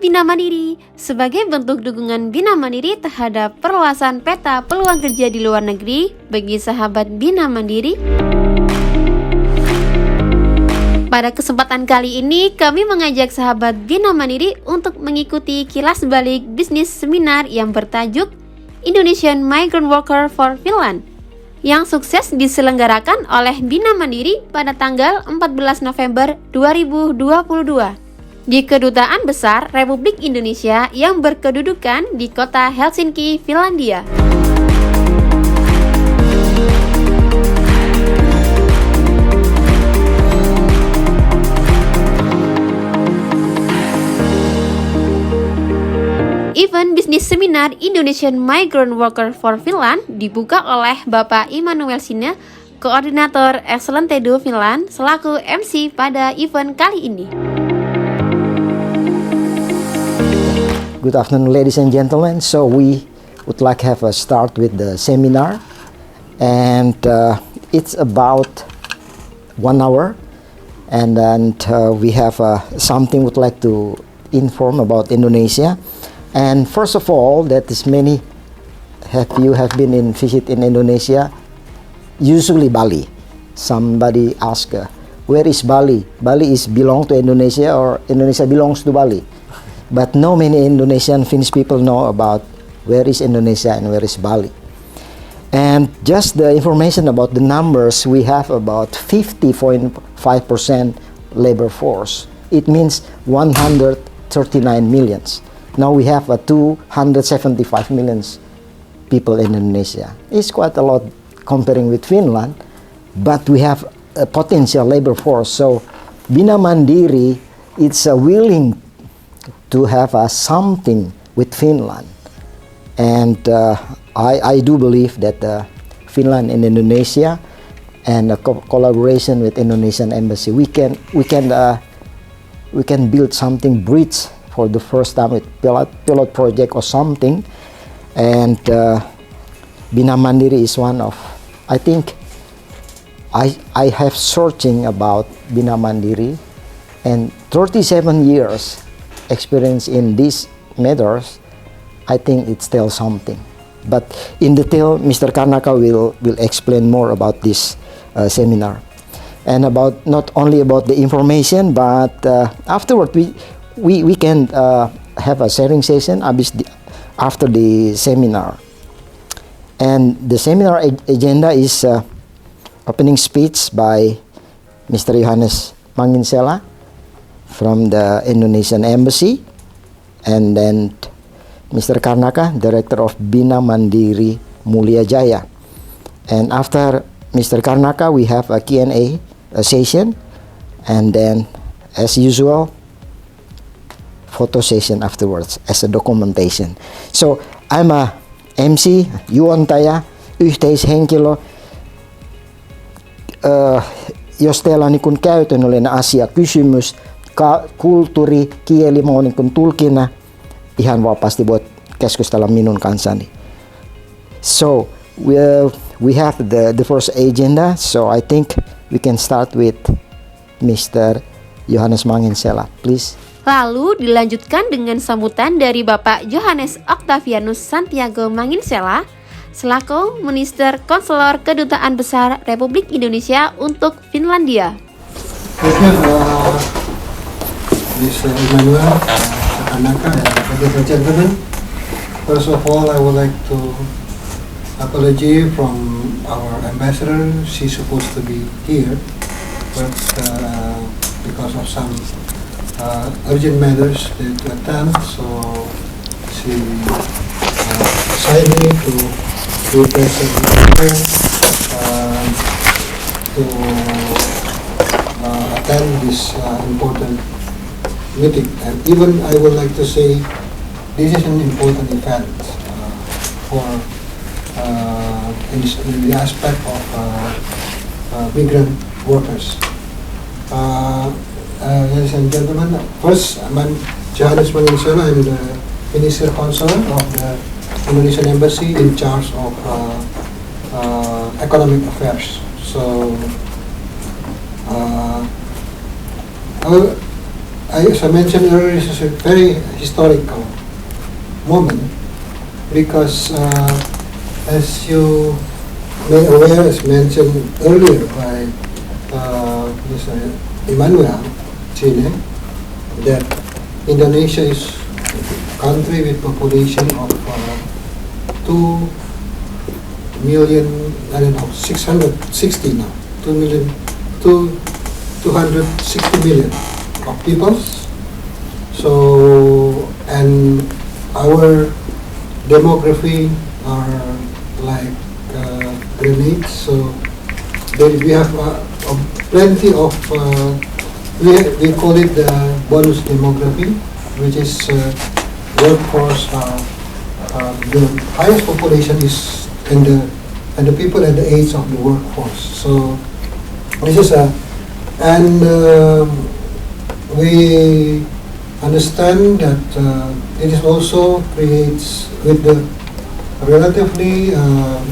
Sahabat Binamandiri, sebagai bentuk dukungan Binamandiri terhadap perluasan peta peluang kerja di luar negeri bagi sahabat Binamandiri. Pada kesempatan kali ini, kami mengajak sahabat Binamandiri untuk mengikuti kilas balik bisnis seminar yang bertajuk Indonesian Migrant Worker for Finland yang sukses diselenggarakan oleh Binamandiri pada tanggal 14 November 2022 di Kedutaan Besar Republik Indonesia yang berkedudukan di kota Helsinki, Finlandia. Event bisnis seminar Indonesian Migrant Worker for Finland dibuka oleh Bapak Immanuel Sine, Koordinator Excellentedo Finland, selaku MC pada event kali ini. Good afternoon, ladies and gentlemen. So we would like to have a start with the seminar, and it's about 1 hour, and then we have something would like to inform about Indonesia. And first of all, that is many you have been in visit in Indonesia, usually Bali. Somebody ask, where is Bali? Bali is belong to Indonesia or Indonesia belongs to Bali? But no many Indonesian Finnish people know about where is Indonesia and where is Bali. And just the information about the numbers, we have about 50.5% labor force. It means 139 millions. Now we have 275 millions people in Indonesia. It's quite a lot comparing with Finland, but we have a potential labor force. So Binamandiri, it's willing to have something with Finland, and I do believe that Finland and Indonesia and collaboration with Indonesian embassy, we can build something bridge for the first time with pilot project or something, and Binamandiri is one of, I think I have searching about Binamandiri and 37 years experience in these matters. I think it tells something. But in detail, Mr. Karnaka will explain more about this seminar, and about not only about the information, but afterward we can have a sharing session after the seminar. And the seminar agenda is opening speech by Mr. Johannes Manginsela from the Indonesian Embassy, and then Mr. Karnaka, Director of Binamandiri Mulia Jaya. And after Mr. Karnaka, we have a Q&A session, and then, as usual, photo session afterwards as a documentation. So I'm a MC, juontaja, yhteishenkilö, jos teillä on niin käytännöllinen asia, kysymys, kulttuuri, kieli, mä oon niin tulkina, ihan vapaasti voit keskustella minun kanssani. So we have the first agenda, so I think we can start with Mr. Johannes Manginsela, please. Lalu dilanjutkan dengan sambutan dari Bapak Johannes Octavianus Santiago Manginsela selaku Minister Konselor Kedutaan Besar Republik Indonesia untuk Finlandia. Mr. Immanuel, Karnaka, and ladies and gentlemen, first of all, I would like to apologize from our ambassador. She's supposed to be here, but because of some urgent matters to attend, so she assigned me to represent her to attend this important meeting. And even I would like to say this is an important event for in the aspect of migrant workers. Ladies and gentlemen, first I'm Johannes Manginsela. I'm the Minister Consular of the Indonesian Embassy in charge of economic affairs. So as I mentioned earlier, this is a very historical moment because, as you may aware, as mentioned earlier by Mr. Emmanuel Chine, that Indonesia is a country with population of 2 million, I don't know, 660 now, 260 million of people. So, and our demography are like grenades. So we have plenty of, we call it the bonus demography, which is workforce. The highest population is in the people at the age of the workforce. So this is and we understand that it is also creates with the relatively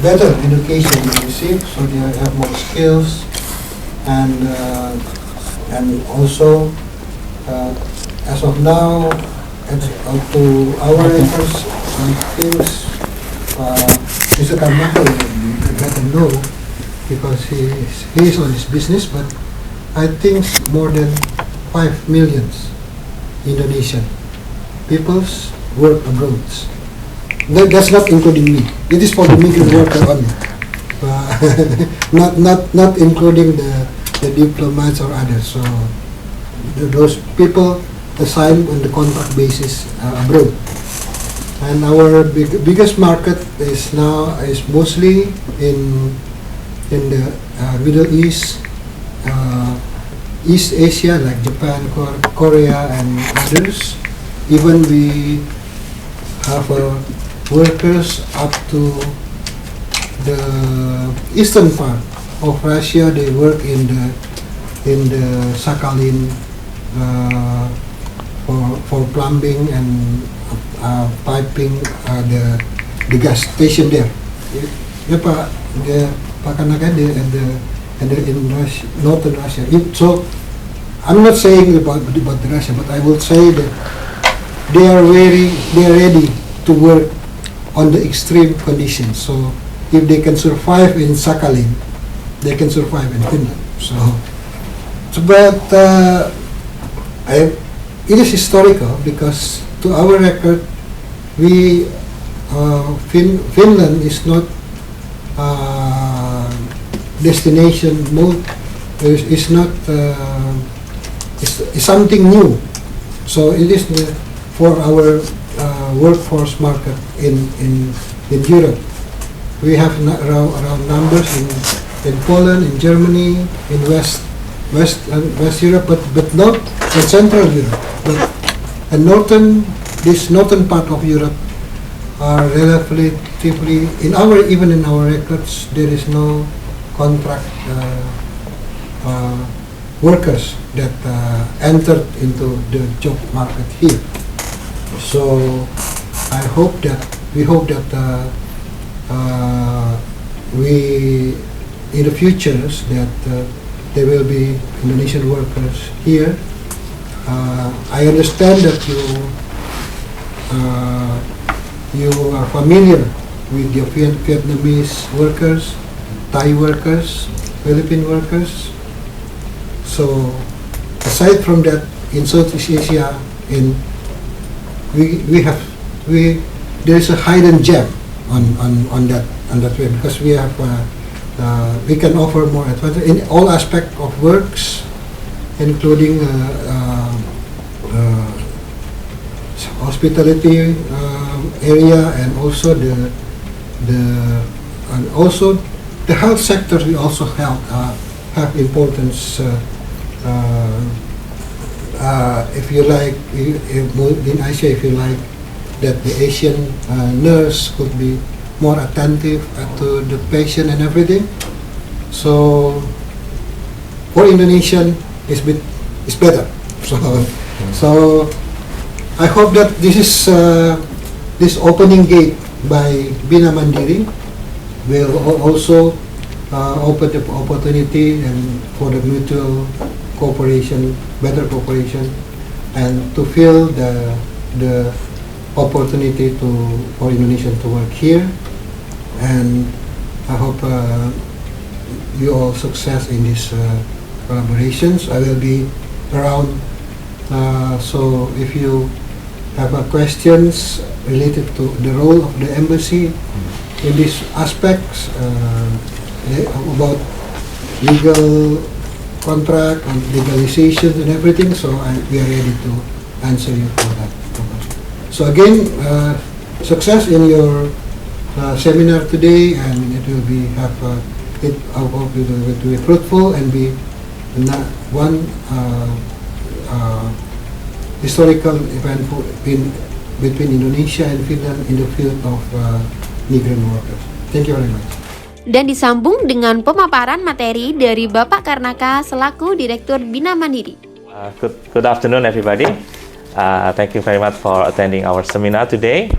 better education they receive, so they have more skills, and also as of now, up to our efforts, I think Mr. Karmako will better know because he is on his business, but I think more than 5 million Indonesian peoples work abroad. That's not including me. It is for the migrant worker only, not including the diplomats or others. So those people assigned on the contract basis abroad. And our biggest market is mostly in the Middle East, East Asia like Japan, Korea, and others. Even we have workers up to the eastern part of Russia. They work in the Sakhalin for plumbing and piping the gas station there. In Russia, northern Russia. So I'm not saying about Russia, but I will say that they are ready to work on the extreme conditions. So if they can survive in Sakhalin, they can survive in Finland. But it is historical because to our record, Finland is not destination mode. Is not is something new. So it is for our workforce market in Europe. We have around numbers in Poland, in Germany, in West Europe, but not in Central Europe. But this northern part of Europe are relatively even in our records there is no contract workers that entered into the job market here. So we hope that we in the futures that there will be Indonesian workers here. I understand that you are familiar with the Vietnamese workers, Thai workers, Philippine workers. So aside from that, in Southeast Asia, there is a hidden gem on that way because we have we can offer more advantage in all aspects of works, including hospitality area and also the health sector. We also have importance. If you like, in Asia, if you like, that the Asian nurse could be more attentive to the patient and everything. So for Indonesian, it's better. So I hope that this opening gate by Binamandiri will also open the opportunity and for the mutual cooperation, better cooperation and to fill the opportunity for Indonesian to work here. And I hope you all success in these collaborations. I will be around, so if you have questions related to the role of the embassy in these aspects, about legal contract and legalization and everything, so we are ready to answer you for that. So again, success in your seminar today, and it will be I hope it will be fruitful and be one historical event between Indonesia and Finland in the field of migrant workers. Thank you very much. Dan disambung dengan pemaparan materi dari Bapak Karnaka selaku Direktur Bina Mandiri. Good afternoon, everybody. Thank you very much for attending our seminar today.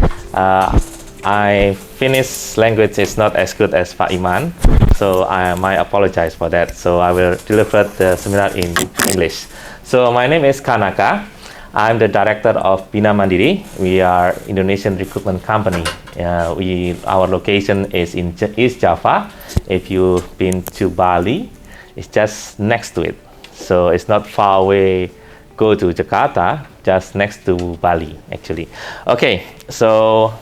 I Finnish language is not as good as Pak Iman, so I apologize for that. So I will deliver the seminar in English. So my name is Karnaka. I'm the director of Bina Mandiri. We are Indonesian recruitment company. Our location is in East Java. If you've been to Bali, it's just next to it. So it's not far away. Go to Jakarta, just next to Bali, actually. Okay, so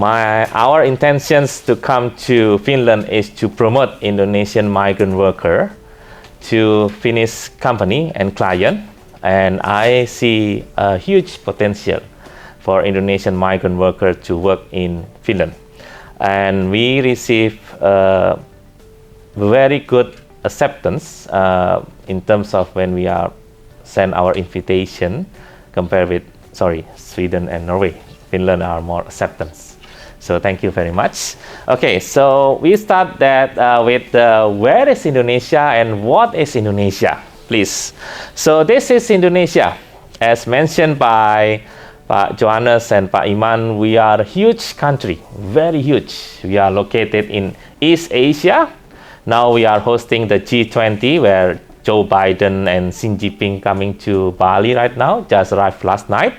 our intentions to come to Finland is to promote Indonesian migrant worker to Finnish company and client. And I see a huge potential for Indonesian migrant worker to work in Finland. And we receive very good acceptance in terms of when we are send our invitation compared with, Sweden and Norway. Finland are more acceptance. So thank you very much. Okay, so we start that with where is Indonesia and what is Indonesia, please. So this is Indonesia. As mentioned by Pak Johannes and Pak Iman, we are a huge country, very huge. We are located in East Asia. Now we are hosting the G20 where Joe Biden and Xi Jinping coming to Bali right now, just arrived last night.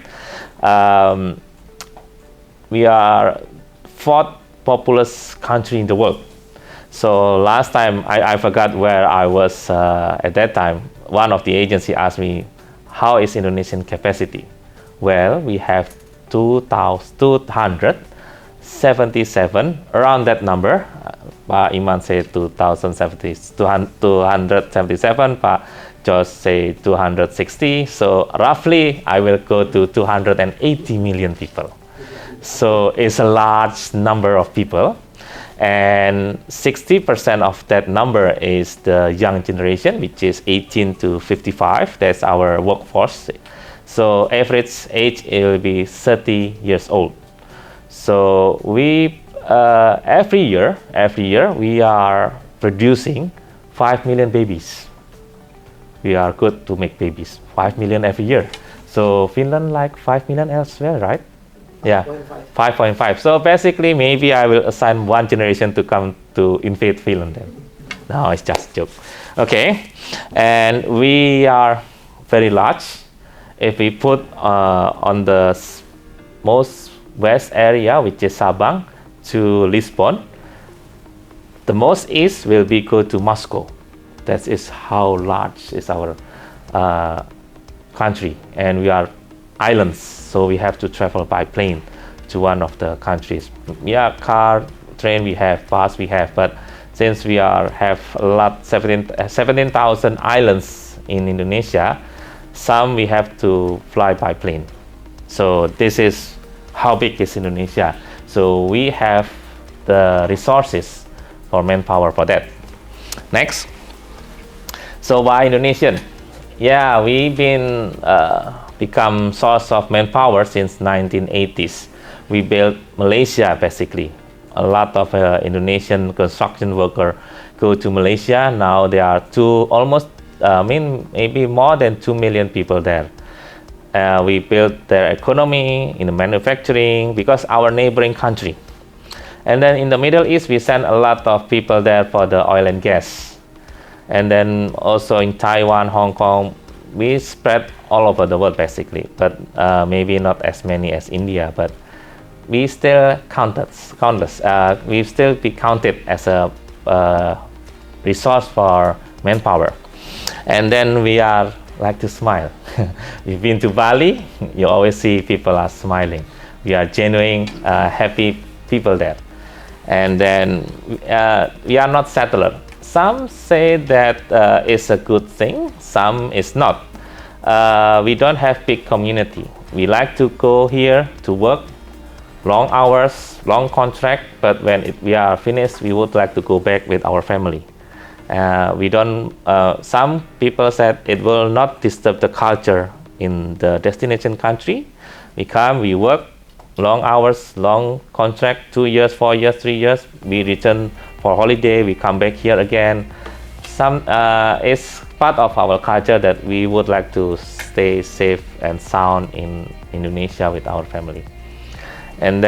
We are fourth populous country in the world. So last time, I forgot where I was at that time. One of the agency asked me, how is Indonesian capacity? Well, we have 277, around that number. Pak Iman said 277, Pak Josh say 260. So roughly, I will go to 280 million people. So it's a large number of people. And 60% of that number is the young generation, which is 18 to 55. That's our workforce. So average age will be 30 years old. So we every year we are producing 5 million babies. We are good to make babies, 5 million every year. So Finland like 5 million elsewhere, right? Yeah, 5.5. So basically, maybe I will assign one generation to come to invade Finland then. No, it's just a joke. Okay, and we are very large. If we put on the most west area, which is Sabang, to Lisbon, the most east will be go to Moscow. That is how large is our country, and we are islands, so we have to travel by plane to one of the countries. Yeah, car, train we have, bus we have, but since we have a lot, 17,000 islands in Indonesia, some we have to fly by plane. So this is how big is Indonesia. So we have the resources for manpower for that. Next. So why Indonesian? Yeah, we've been become source of manpower since 1980s. We built Malaysia basically. A lot of Indonesian construction workers go to Malaysia. Now there are maybe more than 2 million people there. We built their economy in the manufacturing because our neighboring country. And then in the Middle East, we send a lot of people there for the oil and gas. And then also in Taiwan, Hong Kong, we spread all over the world basically, but maybe not as many as India, but we still countless. We still be counted as a resource for manpower. And then we are like to smile. We've been to Bali, you always see people are smiling. We are genuine, happy people there. And then we are not settler. Some say that it's a good thing, some is not. We don't have big community. We like to go here to work, long hours, long contract, but when we are finished, we would like to go back with our family. We don't. Some people said it will not disturb the culture in the destination country. We come, we work, long hours, long contract, 2 years, 4 years, 3 years. We return for holiday. We come back here again. It's part of our culture that we would like to stay safe and sound in Indonesia with our family. And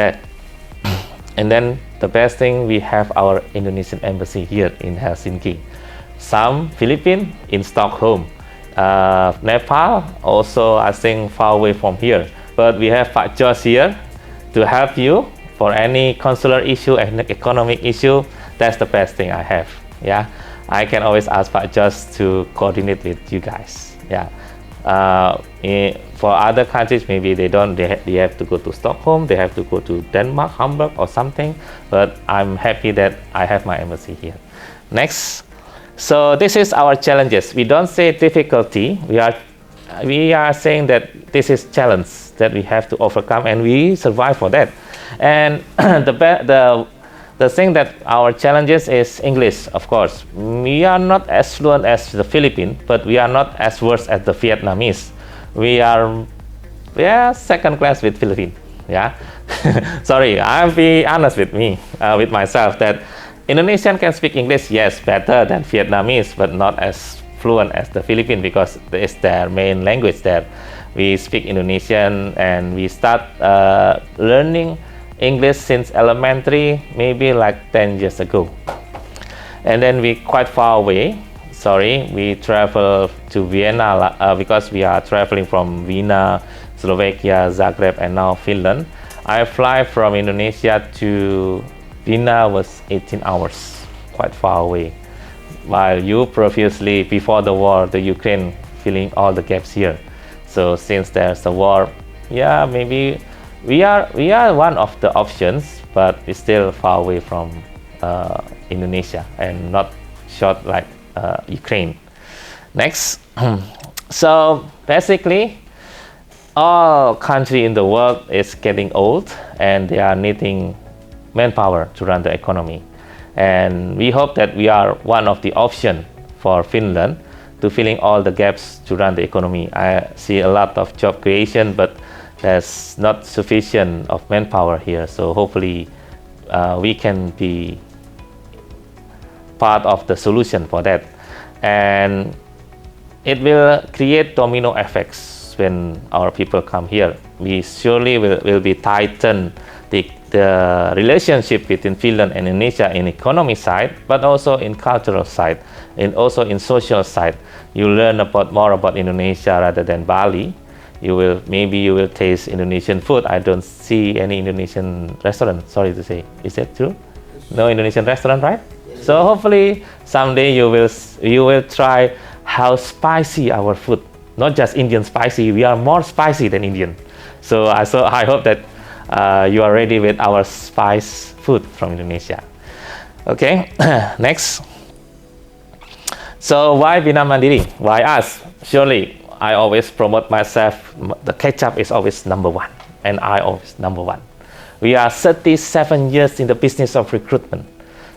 then the best thing, we have our Indonesian embassy here in Helsinki. Some Philippines in Stockholm. Nepal also, I think, far away from here. But we have Pak Jos here to help you for any consular issue and economic issue. That's the best thing I have. Yeah, I can always ask Pak Jos to coordinate with you guys. Yeah. For other countries, maybe they have to go to Stockholm, they have to go to Denmark, Hamburg or something, but I'm happy that I have my embassy here. Next. So this is our challenges. We don't say difficulty, we are saying that this is challenge that we have to overcome, and we survive for that. And the thing that our challenges is English, of course. We are not as fluent as the Philippines, but we are not as worse as the Vietnamese. We are second class with Philippines. Yeah, sorry, I'll be honest with with myself that Indonesian can speak English, yes, better than Vietnamese, but not as fluent as the Philippines because it's their main language there. We speak Indonesian and we start learning English since elementary, maybe like 10 years ago. And then we quite far away. Sorry, we travel to Vienna because we are traveling from Vienna, Slovakia, Zagreb, and now Finland. I fly from Indonesia to Vienna was 18 hours, quite far away. While you previously, before the war, the Ukraine filling all the gaps here. So since there's a war, yeah, maybe we are one of the options, but it's still far away from Indonesia and not short like Ukraine. Next. So basically, all country in the world is getting old and they are needing manpower to run the economy. And we hope that we are one of the options for Finland to filling all the gaps to run the economy. I see a lot of job creation, but there's not sufficient of manpower here. So hopefully we can be part of the solution for that. And it will create domino effects when our people come here. We surely will be tighten the relationship between Finland and Indonesia in economy side, but also in cultural side, and also in social side. You learn more about Indonesia rather than Bali. Maybe you will taste Indonesian food. I don't see any Indonesian restaurant, sorry to say. Is that true? No Indonesian restaurant, right? So hopefully someday you will try how spicy our food. Not just Indian spicy, we are more spicy than Indian. So I hope that you are ready with our spice food from Indonesia. Okay, next. So why Binamandiri? Why us? Surely I always promote myself. The ketchup is always number one, and I always number one. We are 37 years in the business of recruitment.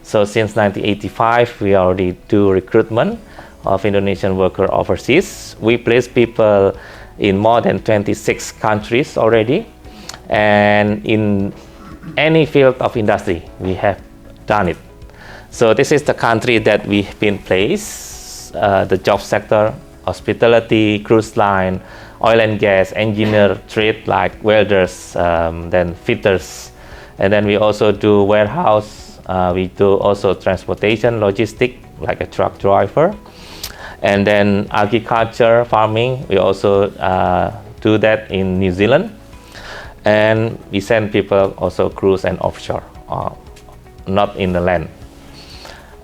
So since 1985, we already do recruitment of Indonesian worker overseas. We place people in more than 26 countries already. And in any field of industry, we have done it. So this is the country that we've been placed, the job sector, hospitality, cruise line, oil and gas, engineer, trade like welders, then fitters. And then we also do warehouse, we do also transportation, logistic, like a truck driver. And then agriculture, farming, we also do that in New Zealand. And we send people also cruise and offshore, not in the land.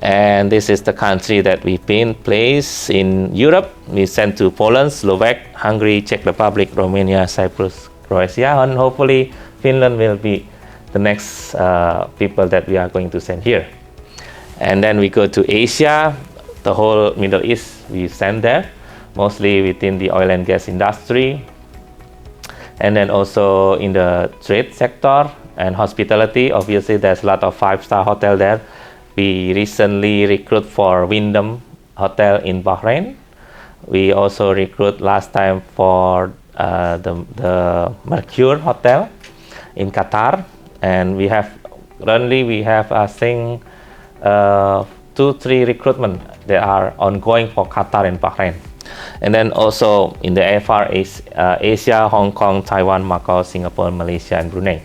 And this is the country that we've been placed in Europe. We sent to Poland, Slovak, Hungary, Czech Republic, Romania, Cyprus, Croatia, and hopefully Finland will be the next people that we are going to send here. And then we go to Asia, the whole Middle East we send there, mostly within the oil and gas industry. And then also in the trade sector and hospitality. Obviously there's a lot of 5-star hotel there. We recently recruit for Wyndham Hotel in Bahrain. We also recruit last time for the Mercure Hotel in Qatar. And we have currently I think 2-3 recruitment that are ongoing for Qatar and Bahrain. And then also in the AFR Asia, Hong Kong, Taiwan, Macau, Singapore, Malaysia, and Brunei.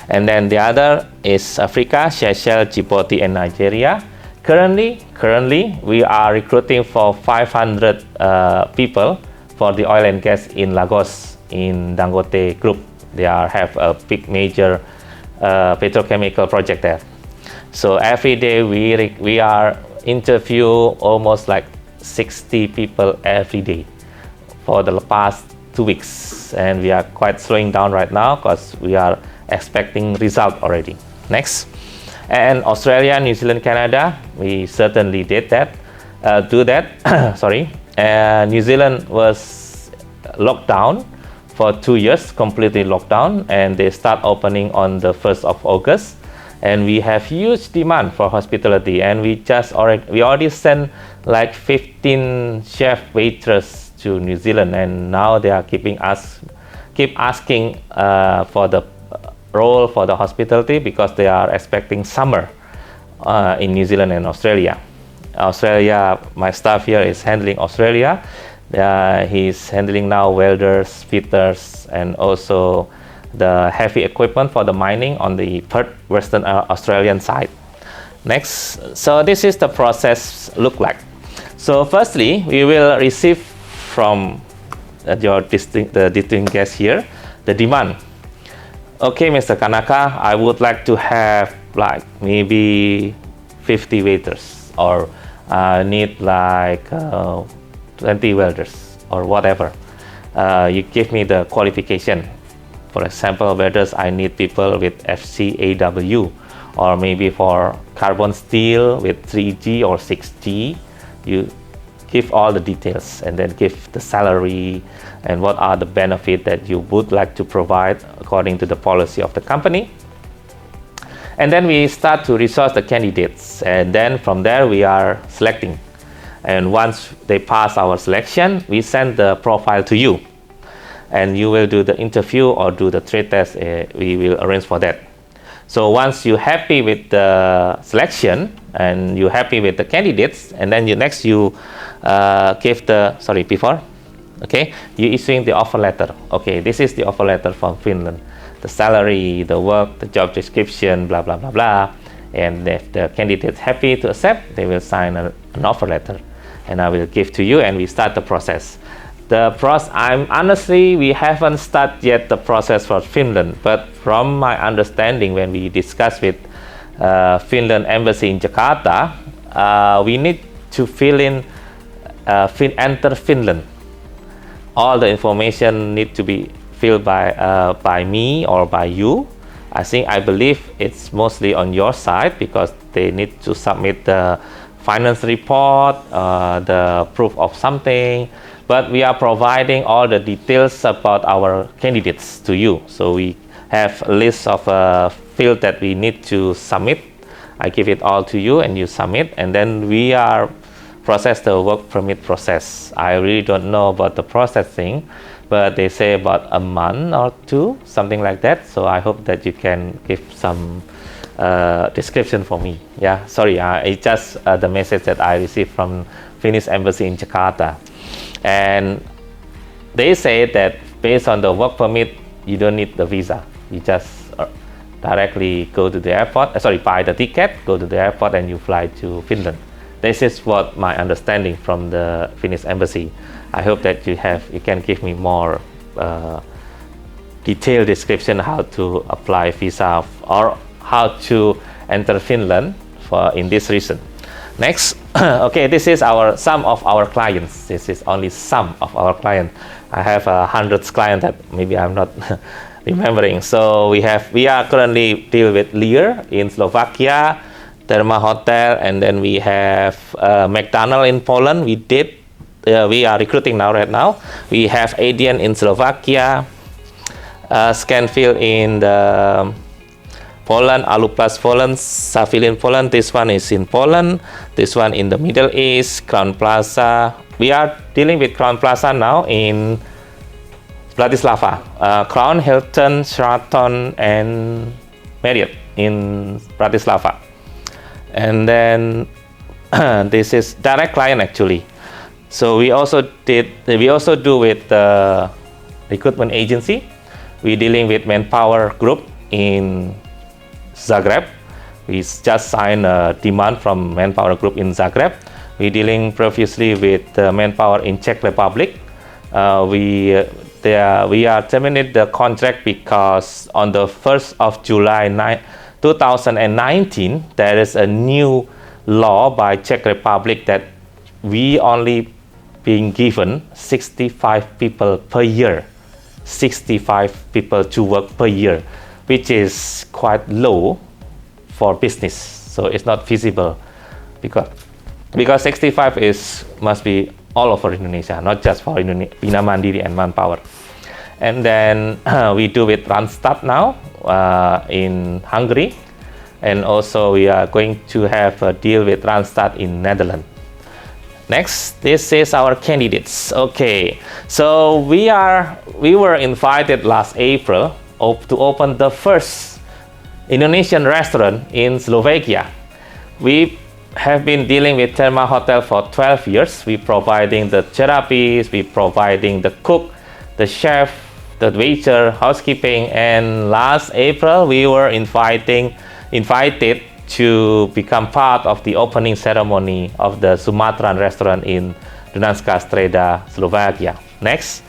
And then the other is Africa, Seychelles, Djibouti, and Nigeria. Currently, we are recruiting for 500 people for the oil and gas in Lagos, in Dangote Group. They have a big major petrochemical project there. So every day we are interview almost like 60 people every day for the past 2 weeks. And we are quite slowing down right now because we are expecting result already. Next. And Australia, New Zealand, Canada, we certainly did that. Sorry. New Zealand was locked down for 2 years, completely locked down, and they start opening on the 1st of August. And we have huge demand for hospitality, and we already sent like 15 chef waiters to New Zealand, and now they are keep asking for the role for the hospitality because they are expecting summer in New Zealand and Australia. My staff here is handling Australia. He's handling now welders, fitters, and also the heavy equipment for the mining on the Perth, Western Australian side. Next, so this is the process look like. So firstly, we will receive from the distinct guest here the demand. Okay, Mr. Kanaka, I would like to have like maybe 50 waiters, or need like 20 welders or whatever. You give me the qualification. For example, welders, I need people with FCAW, or maybe for carbon steel with 3G or 6G. You give all the details and then give the salary and what are the benefits that you would like to provide according to the policy of the company. And then we start to resource the candidates, and then from there we are selecting. And once they pass our selection, we send the profile to you, and you will do the interview or do the trade test. We will arrange for that. So once you're happy with the selection and you're happy with the candidates, and then you give the, you issuing the offer letter. Okay, this is the offer letter from Finland. The salary, the work, the job description, blah, blah, blah, blah. And if the candidate's happy to accept, they will sign an offer letter, and I will give to you, and we start the process. Honestly, we haven't started yet the process for Finland, but from my understanding, when we discussed with Finland Embassy in Jakarta, we need to fill in enter Finland. All the information need to be filled by me or by you. I believe it's mostly on your side because they need to submit the finance report, the proof of something. But we are providing all the details about our candidates to you. So we have a list of fields that we need to submit. I give it all to you and you submit, and then we are process the work permit process. I really don't know about the processing, but they say about a month or 2, something like that. So I hope that you can give some description for me. Yeah, sorry, it's just the message that I received from Finnish Embassy in Jakarta. And they say that based on the work permit, you don't need the visa. You just directly go to the airport, buy the ticket, go to the airport, and you fly to Finland. This is what my understanding from the Finnish embassy. I hope that you can give me more detailed description how to apply visa or how to enter Finland in this region. Next, okay, this is some of our clients. This is only some of our clients. I have hundreds clients that maybe I'm not remembering. So we are currently deal with Luar in Slovakia, Terima Hotel, and then we have McDonald in Poland. We are recruiting right now. We have Adian in Slovakia, Scanfield in Poland, Aluplast Poland, Savile in Poland. This one is in Poland. This one in the Middle East, Crown Plaza. We are dealing with Crown Plaza now in Bratislava. Crown, Hilton, Sheraton, and Marriott in Bratislava. And then this is direct client actually. So we also do with the recruitment agency. We're dealing with Manpower Group in Zagreb. We just signed a demand from Manpower Group in Zagreb. We're dealing previously with Manpower in Czech Republic. We are terminated the contract because on the 1st of July 2019 there is a new law by Czech Republic that we only being given 65 people per year. 65 people to work per year, which is quite low for business. So it's not feasible because 65 must be all over Indonesia, not just for Binamandiri and Manpower. And then we do with Randstad now in Hungary, and also we are going to have a deal with Randstad in Netherlands. Next, this is our candidates. Okay, so we were invited last April to open the first Indonesian restaurant in Slovakia. We have been dealing with Terima Hotel for 12 years. We providing the therapies, we providing the cook, the chef, the waiter, housekeeping, and last April we were invited to become part of the opening ceremony of the Sumatran restaurant in Dunajska Streda, Slovakia. Next,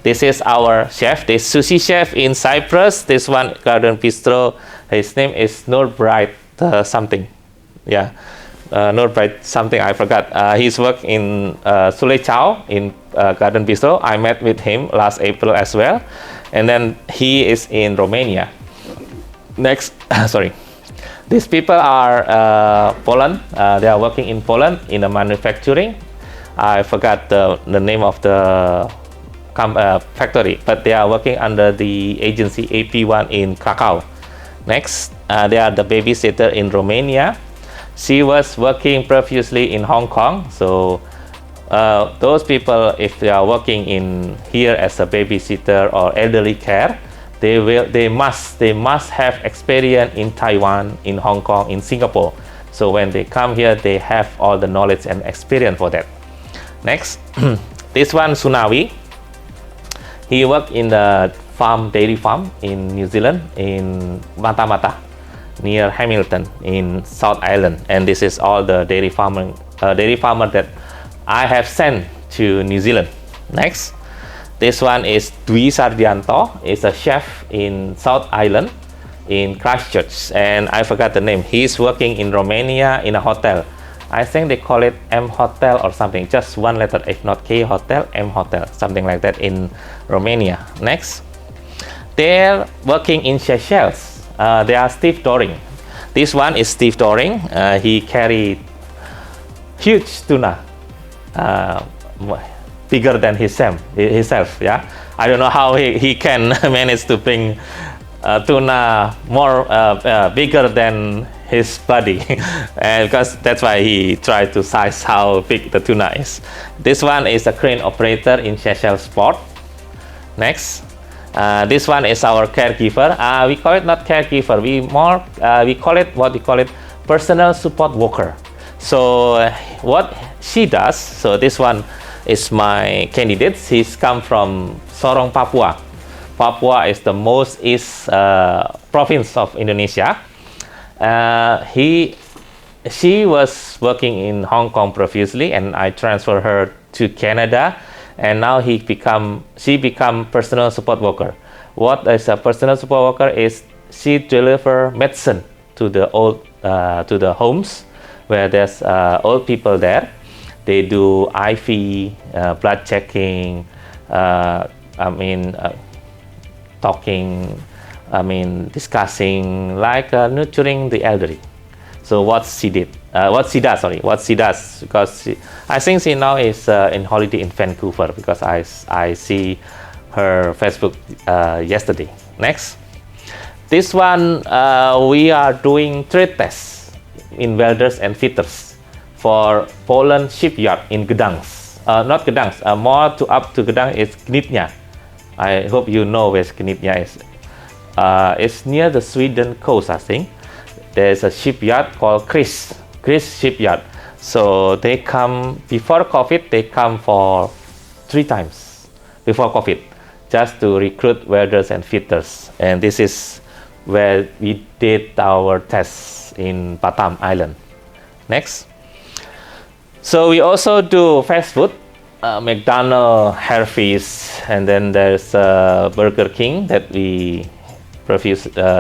this is our chef, this sushi chef in Cyprus. This one, Garden Bistro. His name is Nurbright something. Yeah, Nurbright something, I forgot. He's worked in Sulejau in Garden Bistro. I met with him last April as well. And then he is in Romania. Next, sorry. These people are Poland. They are working in Poland in the manufacturing. I forgot the name of the factory, but they are working under the agency AP1 in Krakow. Next, they are the babysitter in Romania. She was working previously in Hong Kong. So those people, if they are working in here as a babysitter or elderly care, they must have experience in Taiwan, in Hong Kong, in Singapore. So when they come here, they have all the knowledge and experience for that. Next, this one, Sunawi. He worked in the dairy farm in New Zealand, in Mata-Mata, near Hamilton, in South Island. And this is all the dairy farmer that I have sent to New Zealand. Next. This one is Dwi Sardianto, is a chef in South Island in Christchurch, and I forgot the name. He's working in Romania in a hotel. I think they call it M Hotel or something, just one letter, if not K Hotel, M Hotel, something like that in Romania. Next, they're working in Seychelles. They are stevedoring. This one is stevedoring. He carried huge tuna. Bigger than himself, yeah. I don't know how he can manage to bring tuna more bigger than his body, and because that's why he tried to size how big the tuna is. This one is a crane operator in Seychelles Port. Next, this one is our caregiver. We call it not caregiver. We call it personal support worker. So what she does. So this one is my candidate. He's come from Sorong, Papua. Papua is the most east province of Indonesia. He she was working in Hong Kong previously, and I transferred her to Canada, and now she become personal support worker. What is a personal support worker is she deliver medicine to the homes where there's old people there. They do IV, blood checking, talking, discussing, like nurturing the elderly. So what she does, because I think she now is in holiday in Vancouver, because I see her Facebook yesterday. Next, this one we are doing trade tests in welders and fitters for Poland shipyard in Gdansk. Not Gdansk, more up to Gdansk is Gdynia. I hope you know where Gdynia is. It's near the Sweden coast, I think. There's a shipyard called Chris shipyard. So they come before COVID. They come for 3 times before COVID, just to recruit welders and fitters. And this is where we did our tests in Batam Island. Next. So we also do fast food, McDonald's, Harvey's, and then there's Burger King that we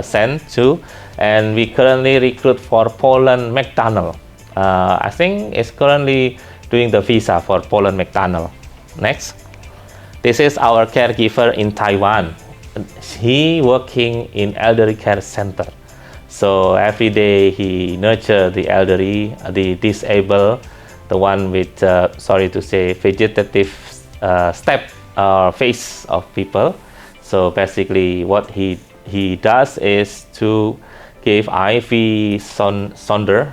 send to, and we currently recruit for Poland McDonald. I think it's currently doing the visa for Poland McDonald. Next, this is our caregiver in Taiwan. He working in elderly care center. So every day he nurture the elderly, the disabled, the one with sorry to say vegetative step or face of people. So basically what he does is to give IV sonder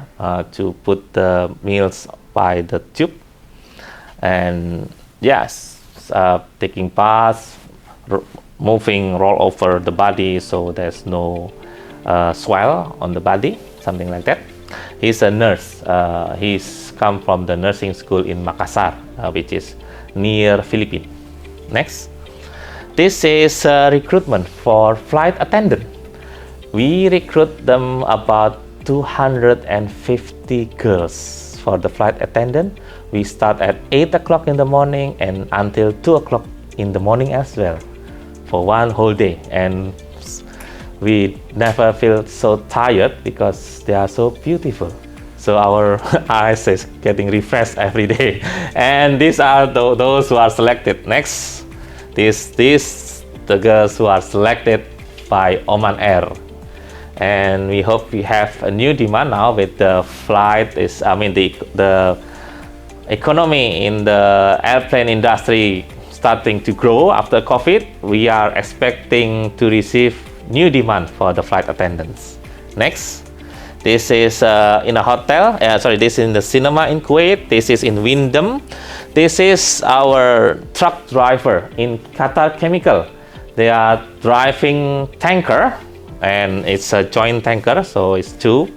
to put the meals by the tube, and yes, taking baths, moving roll over the body so there's no swell on the body, something like that. He's a nurse. He's come from the nursing school in Makassar, which is near Philippines. Next. This is recruitment for flight attendant. We recruit them about 250 girls for the flight attendant. We start at 8 o'clock in the morning and until 2 o'clock in the morning as well, for one whole day. And we never feel so tired because they are so beautiful. So our eyes is getting refreshed every day. And these are those who are selected. Next. The girls who are selected by Oman Air, and we hope we have a new demand now with the flight the economy in the airplane industry starting to grow after COVID. We are expecting to receive new demand for the flight attendants. Next. This is in a hotel. This is in the cinema in Kuwait. This is in Windham. This is our truck driver in Qatar Chemical. They are driving tanker, and it's a joint tanker, so it's 2.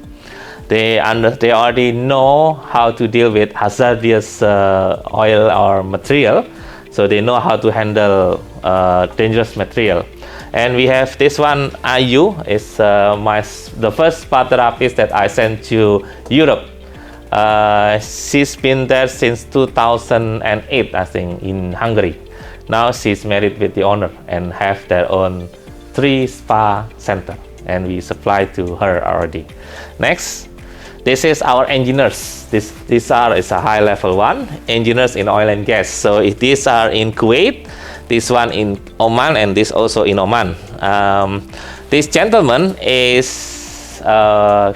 They already know how to deal with hazardous oil or material, so they know how to handle dangerous material. And we have this one, Ayu, is the first spa therapist that I sent to Europe. She's been there since 2008, I think, in Hungary. Now she's married with the owner and have their own 3 spa center, and we supply to her already. Next, this is our engineers. These are a high level one, engineers in oil and gas. So if these are in Kuwait, this one in Oman, and this also in Oman. This gentleman is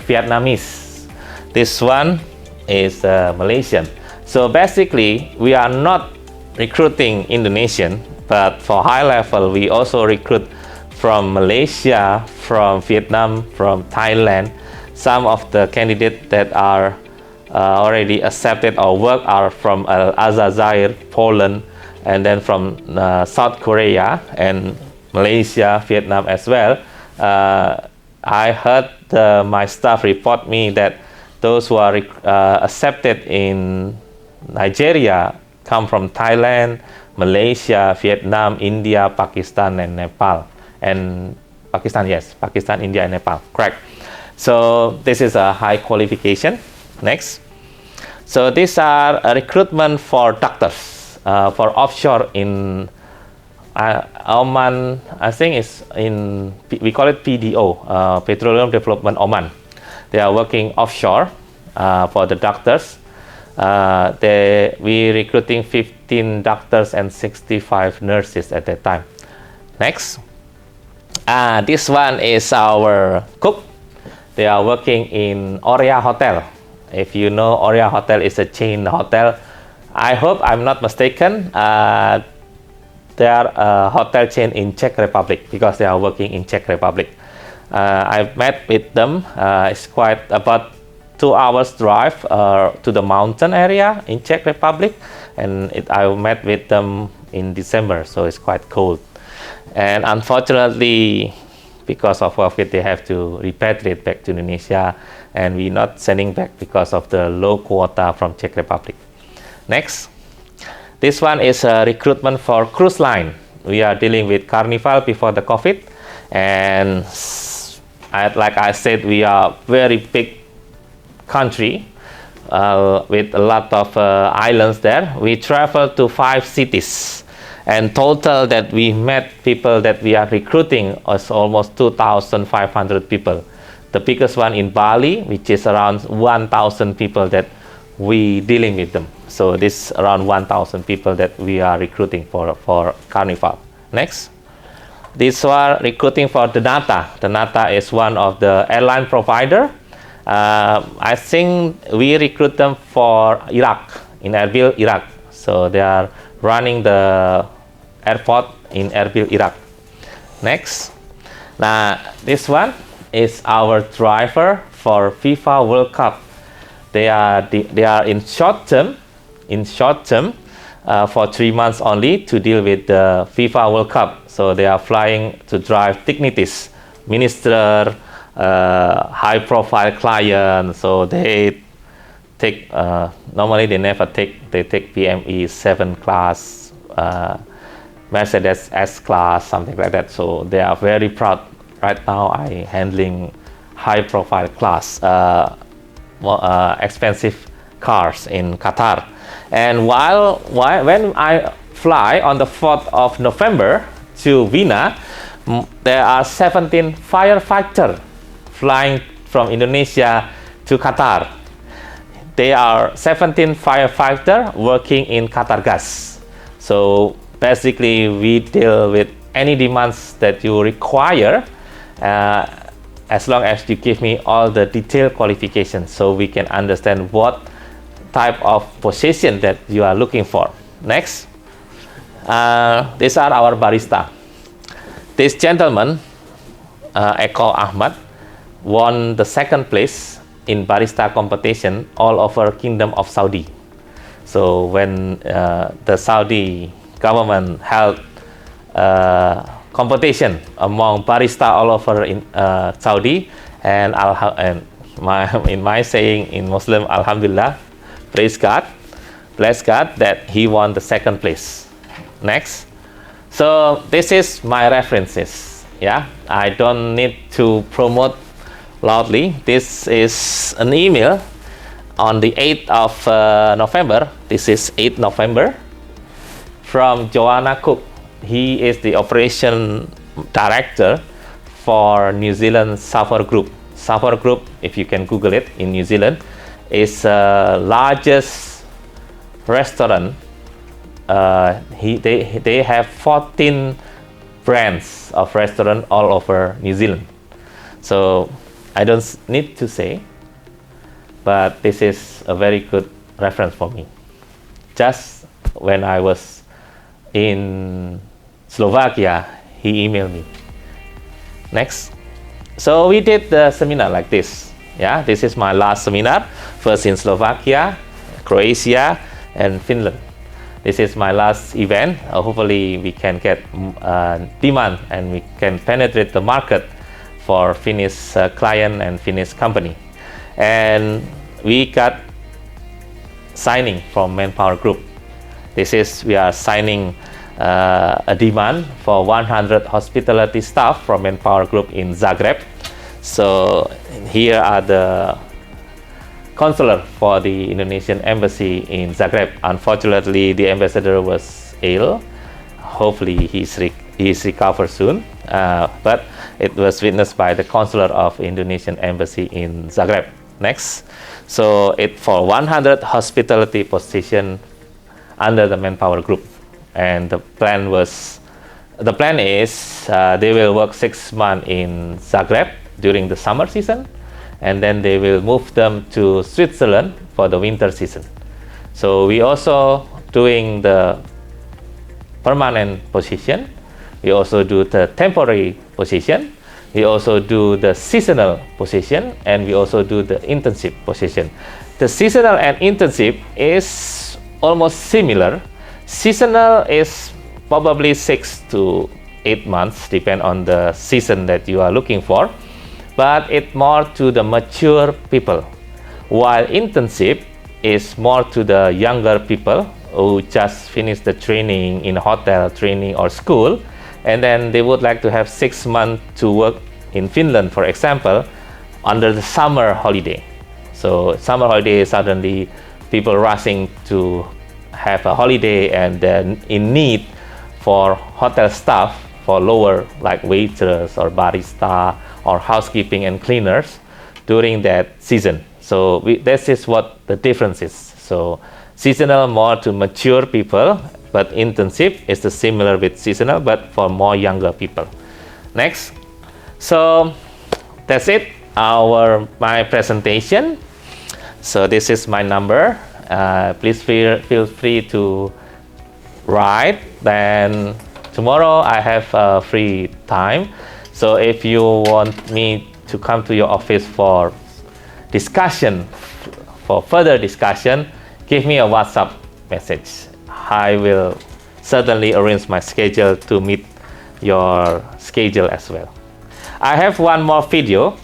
Vietnamese. This one is Malaysian. So basically, we are not recruiting Indonesian, but for high level, we also recruit from Malaysia, from Vietnam, from Thailand. Some of the candidates that are already accepted or work are from Aljazair, Poland, and then from South Korea and Malaysia, Vietnam as well. I heard my staff report me that those who are accepted in Nigeria come from Thailand, Malaysia, Vietnam, India, Pakistan, and Nepal. And Pakistan, yes, Pakistan, India, and Nepal, correct. So this is a high qualification. Next. So these are a recruitment for doctors for offshore in Oman. I think it's in, we call it PDO, Petroleum Development Oman. They are working offshore for the doctors. We recruiting 15 doctors and 65 nurses at that time. Next. This one is our cook. They are working in Oria Hotel. If you know, Oria Hotel is a chain hotel. I hope I'm not mistaken. They are a hotel chain in Czech Republic because they are working in Czech Republic. I've met with them. It's quite about 2 hours drive to the mountain area in Czech Republic, and I met with them in December, so it's quite cold. And unfortunately, because of COVID, they have to repatriate back to Indonesia, and we're not sending back because of the low quota from Czech Republic. Next. This one is a recruitment for cruise line. We are dealing with Carnival before the COVID, and like I said, we are very big country with a lot of islands there. We travel to 5 cities, and total that we met people that we are recruiting is almost 2,500 people. The biggest one in Bali, which is around 1,000 people that we dealing with them. So this around 1,000 people that we are recruiting for Carnival. Next. This one recruiting for Denata. Denata is one of the airline provider. I think we recruit them for Iraq, in Erbil, Iraq. So they are running the airport in Erbil, Iraq. Next. Now this one is our driver for FIFA World Cup. They are in short term for 3 months only to deal with the FIFA World Cup. So they are flying to drive dignitaries, minister, high profile client. So they take, normally they never take, they take PME 7 class, Mercedes S class, something like that. So they are very proud. Right now I handling high profile class, expensive cars in Qatar. And when I fly on the 4th of November to Vienna, there are 17 firefighters flying from Indonesia to Qatar. They are 17 firefighters working in Qatar Gas. So basically we deal with any demands that you require, as long as you give me all the detailed qualifications, so we can understand what type of position that you are looking for. Next. These are our barista. This gentleman, Eko Ahmad, won the 2nd place in barista competition all over Kingdom of Saudi. So when the Saudi government held competition among barista all over in Saudi, and in my saying in Muslim, Alhamdulillah, praise God, bless God that he won the 2nd place. Next. So this is my references. Yeah, I don't need to promote loudly. This is an email on the 8th of November. This is 8th November from Joanna Cook. He is the operation director for New Zealand Suffer Group. Suffer Group, if you can Google it, in New Zealand, is the largest restaurant. They have 14 brands of restaurant all over New Zealand. So I don't need to say, but this is a very good reference for me. Just when I was in Slovakia, he emailed me. Next. So we did the seminar like this. Yeah, this is my last seminar. First in Slovakia, Croatia, and Finland. This is my last event. Hopefully we can get demand and we can penetrate the market for Finnish client and Finnish company. And we got signing from Manpower Group. We are signing a demand for 100 hospitality staff from Manpower Group in Zagreb. So here are the consular for the Indonesian embassy in Zagreb. Unfortunately, the ambassador was ill. Hopefully, he's recovered soon. But it was witnessed by the consular of Indonesian embassy in Zagreb. Next, so it for 100 hospitality position under the manpower group, and the plan is they will work 6 months in Zagreb during the summer season, and then they will move them to Switzerland for the winter season. So we also doing the permanent position. We also do the temporary position. We also do the seasonal position, and we also do the internship position. The seasonal and internship is almost similar. Seasonal is probably 6 to 8 months, depend on the season that you are looking for, but it's more to the mature people, while internship is more to the younger people who just finished the training in hotel training or school, and then they would like to have 6 months to work in Finland, for example, under the summer holiday. So summer holiday, suddenly people rushing to have a holiday and then in need for hotel staff, for lower like waitress or barista or housekeeping and cleaners during that season. So this is what the difference is. So seasonal more to mature people, but internship is the similar with seasonal, but for more younger people. Next. So that's it, my presentation. So this is my number. Please feel free to write. Then tomorrow I have free time. So if you want me to come to your office for discussion, for further discussion, give me a WhatsApp message. I will certainly arrange my schedule to meet your schedule as well. I have one more video.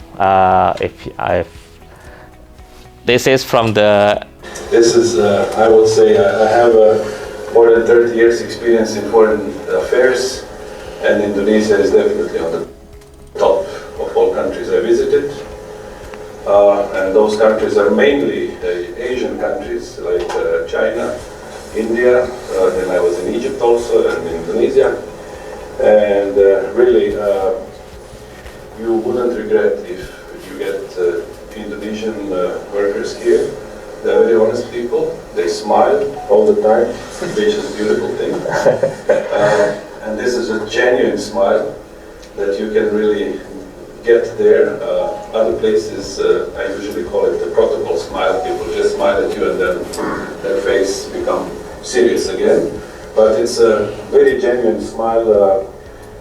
This is from the. This is, I would say, I have more than 30 years experience in foreign affairs, and Indonesia is definitely on the top of all countries I visited. And those countries are mainly Asian countries like China, India, then I was in Egypt also, and Indonesia. And really, you wouldn't regret if you get Indonesian workers here. They're very honest people. They smile all the time, which is a beautiful thing. And this is a genuine smile that you can really get there. Other places, I usually call it the protocol smile. People just smile at you and then their face become serious again. But it's a very genuine smile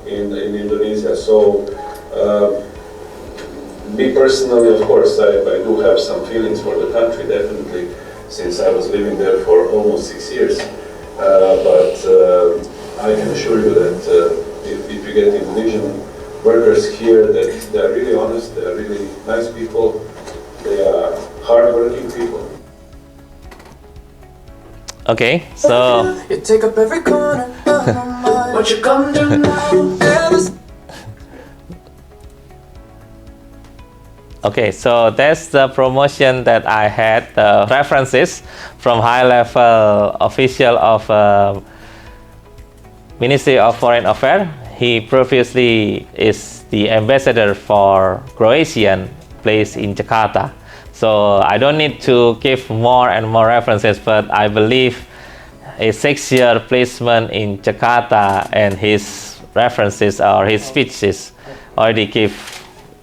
in Indonesia. So me personally, of course, I do have some feelings for the country, definitely, since I was living there for almost 6 years. But I can assure you that if you get Indonesian workers here, that they are really honest, they are really nice people, they are hardworking people. Okay, so you take up every corner of my mind. What you come to now? Okay, so that's the promotion that I had, references from high-level official of Ministry of Foreign Affairs. He previously is the ambassador for Croatian place in Jakarta. So I don't need to give more and more references, but I believe a 6-year placement in Jakarta and his references or his speeches already give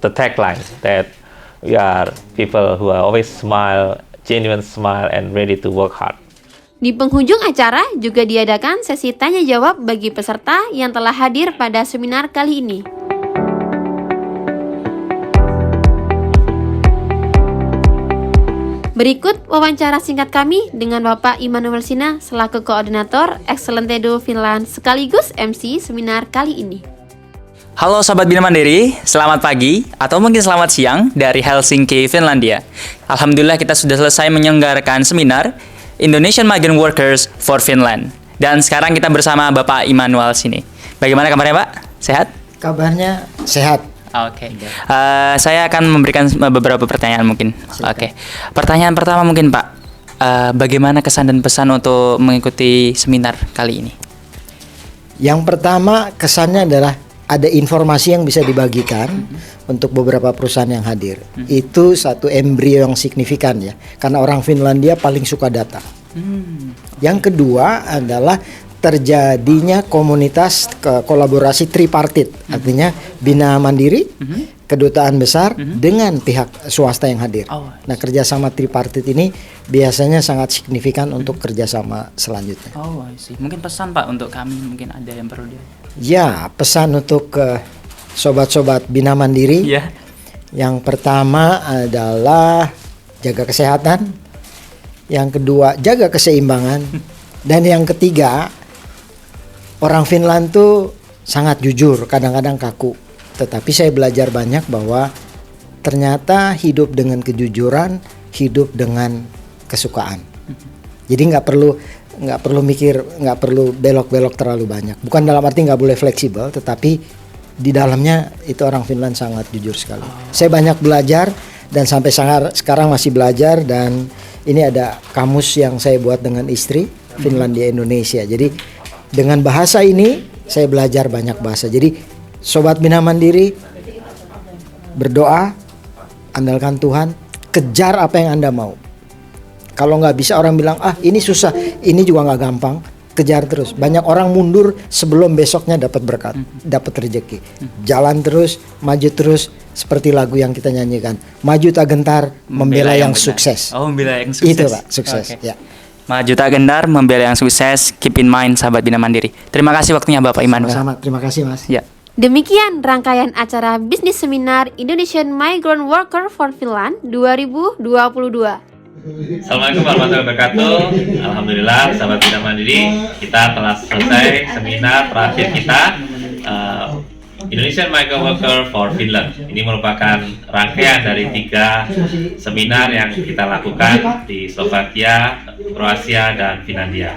the tagline that we are people who are always smile, genuine smile, and ready to work hard. Di penghujung acara juga diadakan sesi tanya-jawab bagi peserta yang telah hadir pada seminar kali ini. Berikut wawancara singkat kami dengan Bapak Immanuel Sina selaku Koordinator Excelentedo Finland sekaligus MC seminar kali ini. Halo Sahabat Binamandiri, selamat pagi atau mungkin selamat siang dari Helsinki, Finlandia. Alhamdulillah kita sudah selesai menyelenggarakan seminar Indonesian Migrant Workers for Finland. Dan sekarang kita bersama Bapak Immanuel sini. Bagaimana kabarnya Pak? Sehat? Kabarnya sehat. Oke. Saya akan memberikan beberapa pertanyaan mungkin. Oke. Pertanyaan pertama mungkin Pak, bagaimana kesan dan pesan untuk mengikuti seminar kali ini? Yang pertama kesannya adalah ada informasi yang bisa dibagikan untuk beberapa perusahaan yang hadir. Itu satu embrio yang signifikan ya, karena orang Finlandia paling suka data. Yang kedua adalah terjadinya komunitas kolaborasi tripartit, artinya Bina Mandiri, Kedutaan Besar dengan pihak swasta yang hadir. Nah, kerjasama tripartit ini biasanya sangat signifikan untuk kerjasama selanjutnya. I see. Mungkin pesan Pak untuk kami, mungkin ada yang perlu dia. Ya, pesan untuk sobat-sobat Bina Mandiri. Ya. Yang pertama adalah jaga kesehatan. Yang kedua, jaga keseimbangan. Dan yang ketiga, orang Finland tuh sangat jujur, kadang-kadang kaku. Tetapi saya belajar banyak bahwa ternyata hidup dengan kejujuran, hidup dengan kesukaan. Jadi nggak perlu mikir, nggak perlu belok-belok terlalu banyak. Bukan dalam arti nggak boleh fleksibel, tetapi di dalamnya itu orang Finland sangat jujur sekali. Saya banyak belajar dan sampai sekarang masih belajar, dan ini ada kamus yang saya buat dengan istri, Finlandia Indonesia. Jadi dengan bahasa ini saya belajar banyak bahasa. Jadi Sobat Bina Mandiri, berdoa, andalkan Tuhan, kejar apa yang Anda mau. Kalau nggak bisa, orang bilang ini susah, ini juga nggak gampang, kejar terus. Banyak orang mundur sebelum besoknya dapat berkat, dapat rezeki. Jalan terus, maju terus, seperti lagu yang kita nyanyikan. Maju tak gentar, membela yang sukses. Membela yang sukses. Itu Pak, sukses. Okay. Ya. Maju tak gentar, membela yang sukses. Keep in mind, sahabat Bina Mandiri. Terima kasih waktunya Bapak Immanuel. Sama-sama, terima kasih Mas. Ya. Demikian rangkaian acara bisnis seminar Indonesian Migrant Worker for Finland 2022. Assalamualaikum warahmatullahi wabarakatuh. Alhamdulillah, sahabat Bina Mandiri, kita telah selesai seminar terakhir kita, Indonesian Migrant Worker for Finland. Ini merupakan rangkaian dari 3 seminar yang kita lakukan di Slovakia, Kroasia, dan Finlandia.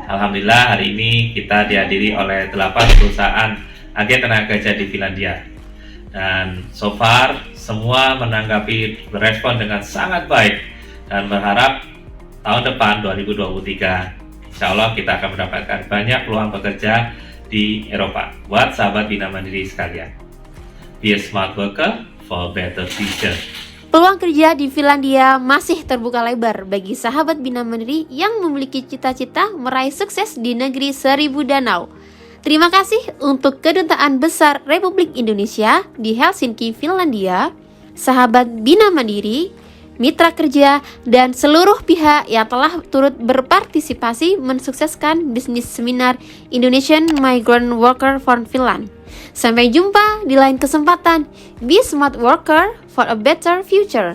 Alhamdulillah, hari ini kita dihadiri oleh 8 perusahaan agen tenaga kerja di Finlandia. Dan so far, semua menanggapi, berespon dengan sangat baik, dan berharap tahun depan 2023 insya Allah kita akan mendapatkan banyak peluang pekerja di Eropa. Buat sahabat Bina Mandiri sekalian, be a smart worker for a better future. Peluang kerja di Finlandia masih terbuka lebar bagi sahabat Bina Mandiri yang memiliki cita-cita meraih sukses di negeri 1000 danau. Terima kasih untuk Kedutaan Besar Republik Indonesia di Helsinki, Finlandia, sahabat Bina Mandiri, Mitra Kerja, dan seluruh pihak yang telah turut berpartisipasi mensukseskan bisnis seminar Indonesian Migrant Worker for Finland. Sampai jumpa di lain kesempatan. Be smart worker for a better future.